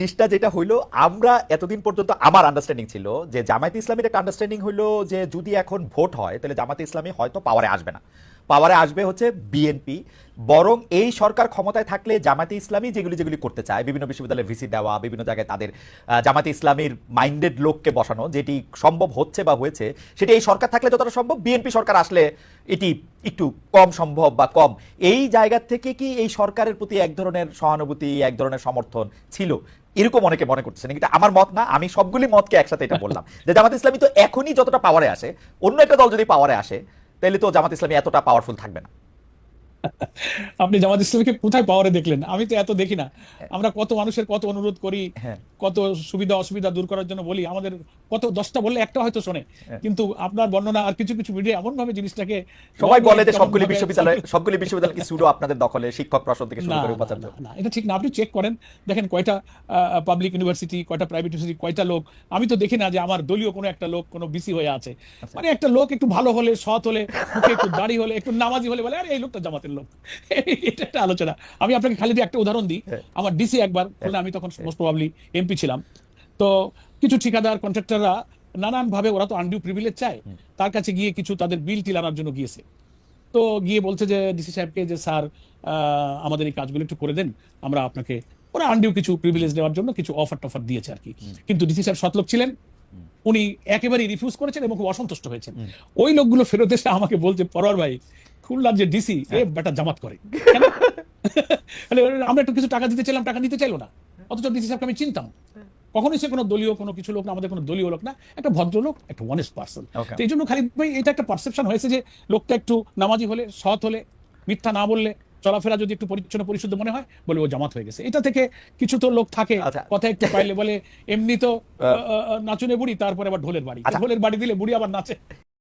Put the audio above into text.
জিনিসটা যেটা হইলো, আমরা এতদিন পর্যন্ত আমার আন্ডারস্ট্যান্ডিং ছিল যে জামায়াতে ইসলামীর একটা আন্ডারস্ট্যান্ডিং হইলো যে যদি এখন ভোট হয় তাহলে জামায়াতে ইসলামী হয়তো পাওয়ারে আসবে না, পাওয়ারে আসবে হচ্ছে বিএনপি। বরং এই সরকার ক্ষমতায় থাকলে জামায়াতে ইসলামী যেগুলি যেগুলি করতে চায়, বিভিন্ন বিশ্ববিদ্যালয়ে ভিসি দেওয়া, বিভিন্ন জায়গায় তাদের জামায়াতে ইসলামীর মাইন্ডেড লোককে বসানো, যেটি সম্ভব হচ্ছে বা হয়েছে, সেটি এই সরকার থাকলে যতটা সম্ভব, বিএনপি সরকার আসলে এটি একটু কম সম্ভব বা কম। এই জায়গা থেকে কি এই সরকারের প্রতি এক ধরনের সহানুভূতি, এক ধরনের সমর্থন ছিল, এরকম অনেকে মনে করতেছেন? কিন্তু আমার মত না, আমি সবগুলি মতকে একসাথে এটা বললাম যে জামাত ইসলামী তো এখনই যতটা পাওয়ারে আসে, অন্য একটা দল যদি পাওয়ারে আসে তাহলে তো জামাত ইসলামী এতটা পাওয়ারফুল থাকবে না। আপনি জামাত ইসলামীকে কোথায় পাওয়ারে দেখলেন? আমি তো এত দেখি না। আমরা কত মানুষের কত অনুরোধ করি, হ্যাঁ, কত সুবিধা অসুবিধা দূর করার জন্য বলি, আমাদের কত 10টা বললে একটা হয়তো শোনে। হ্যাঁ। কিন্তু আপনার বর্ণনা আর কিছু কিছু ভিডিও এমন ভাবে জিনিসটাকে সবাই বলে যে কেমন সবগুলি ভাবে বিশ্ববিদ্যালয়, সবগুলি বিশ্ববিদ্যালয় কি সুডো আপনাদের দখলে, শিক্ষক প্রশাসন থেকে শুরু না করে না উপাচার্য। না না, এটা ঠিক না। আপনি চেক করেন, দেখেন কয়টা পাবলিক ইউনিভার্সিটি, কয়টা প্রাইভেট ইউনিভার্সিটি, কয়টা লোক। আমি তো দেখি না যে আমার দলীয় কোনো একটা লোক কোনো বিসি হয়ে আছে। আচ্ছা। মানে একটা লোক একটু ভালো হলে, সৎ হলে, মুখে একটু দাড়ি হলে, একটু নামাজি হলে বলে আরে এই লোকটা জামাতের লোক। এটা একটা আলোচনা। আমি আপনাকে খালি দিয়ে একটা উদাহরণ দিই। হ্যাঁ, আমার ডিসি একবার হ্যাঁ, খুলনা, আমি তখন হ্যাঁ, মোস্ট প্রবাবলি এমপি ছিলাম। তো কিছু ঠিকাদার কন্ট্রাক্টররা নানান ভাবে, ওরা তো আনডিউ প্রিভিলেজ চায়, হুম, তার কাছে গিয়ে কিছু তাদের বিল টিল আনার জন্য গিয়েছে। তো গিয়ে বলছে যে ডিসি সাহেবকে যে স্যার, আমাদের এই কাজগুলো একটু করে দেন, আমরা আপনাকে, ওরা আনডিউ কিছু হুম, প্রিভিলেজ দেওয়ার জন্য কিছু অফার টফার দিয়েছে আর কি। হুম, কিন্তু ডিসি সাহেব সৎলোক ছিলেন, হুম, উনি একেবারেই রিফিউজ করেছেন এবং খুব অসন্তুষ্ট হয়েছেন। হুম, ওই লোকগুলো ফেরত এসে আমাকে বলছে, পরোয়ার ভাই, খুলনার যে ডিসি এ হ্যাঁ। বেটা জামাত করে কেন? মানে আমরা একটু কিছু টাকা দিতে চাইলাম, টাকা নিতে চাইলো না। অথচ ডিসি সাহেবকে আমি চিনতাম। কখনোই সে কোনো দলীয় কোনো কিছু লোক না, আমাদের কোনো দলীয় লোক না, একটা ভদ্রলোক, একটা অনেস্ট পার্সন। ওকে। তো এই জন্য খালিদ ভাই, এটা একটা পারসেপশন হয়েছে যে লোকটা একটু নামাজি হলে, সৎ হলে, মিথ্যা না বললে, চলাফেরা যদি একটু পরিচ্ছন্ন পরিশুদ্ধ মনে হয়, বলে ও জামাত হয়ে গেছে। এটা থেকে কিছু তো লোক থাকে, আচ্ছা। কথা একটু পাইলে বলে এমনি তো আহ, নাচুনে বুড়ি, তারপরে আবার ঢোলের বাড়ি, তো আচ্ছা, ঢোলের বাড়ি দিলে বুড়ি আবার নাচে।